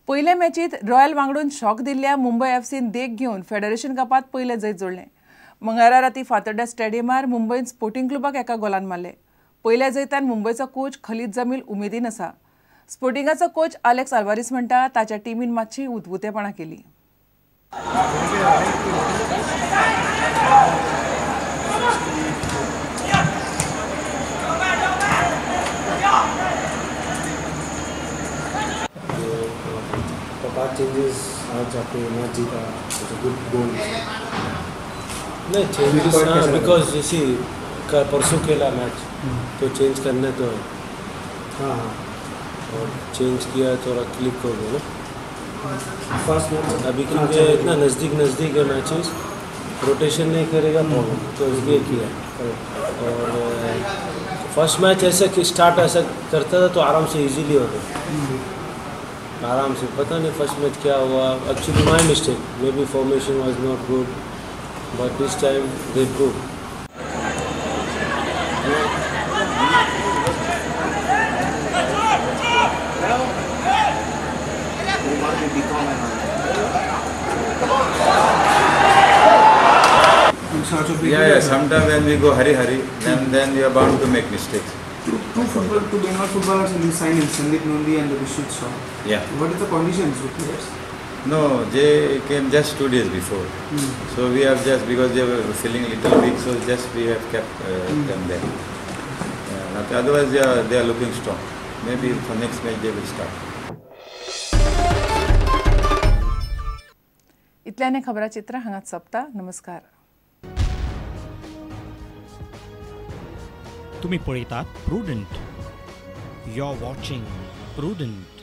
पयले मॅचीत royal वांगडून shock दिल्ल्या मुंबय एफसीन देख घेवन फेडरेशन कपात पयले जैत जोडलें. मंगळारा राती फातर्ड्या स्टेडियमार मुंबयन स्पोर्टिंग क्लबाक एका गोलान मारले. पयल्या जैतान मुंबयचो कोच खलीद जमील उमेदीन आसा. स्पोर्टिंगाचो कोच अलेक्स आल्वारीस म्हणटा ताच्या टिमीन मातशी उतपुतेपणां केली. What changes आज आपने मैच जीता? It's a good goal. नहीं changes ना because जैसे परसों खेला मैच तो चेंज करने तो हाँ और चेंज किया थोड़ा क्लिक हो गया ना फर्स्ट मैच अभी क्योंकि इतना नज़दीक है मैचेस रोटेशन नहीं करेगा प्रॉब्लम तो इसलिए किया और फर्स्ट मैच ऐसा कि स्टार्ट ऐसा करता था तो आराम से इजीली होता आराम से पता नहीं फर्स्ट मैच क्या हुआ actually my mistake may be formation was not good but this time they improve Yeah. Sometimes when we go hurry, then we are bound to make mistakes. Two Bengal footballers in the signing, Sandeep Nundy and Vishnu Shaw. Yeah. What are the conditions with players? No, they came just 2 days before. So we have just, because they were feeling a little weak, so just we have kept them there. Otherwise they are looking strong. Maybe for next match they will start. इतल्याने खबराचित्र हांगाच सोंपता. नमस्कार. तुम्ही पळयतात Prudent. You are watching prudent.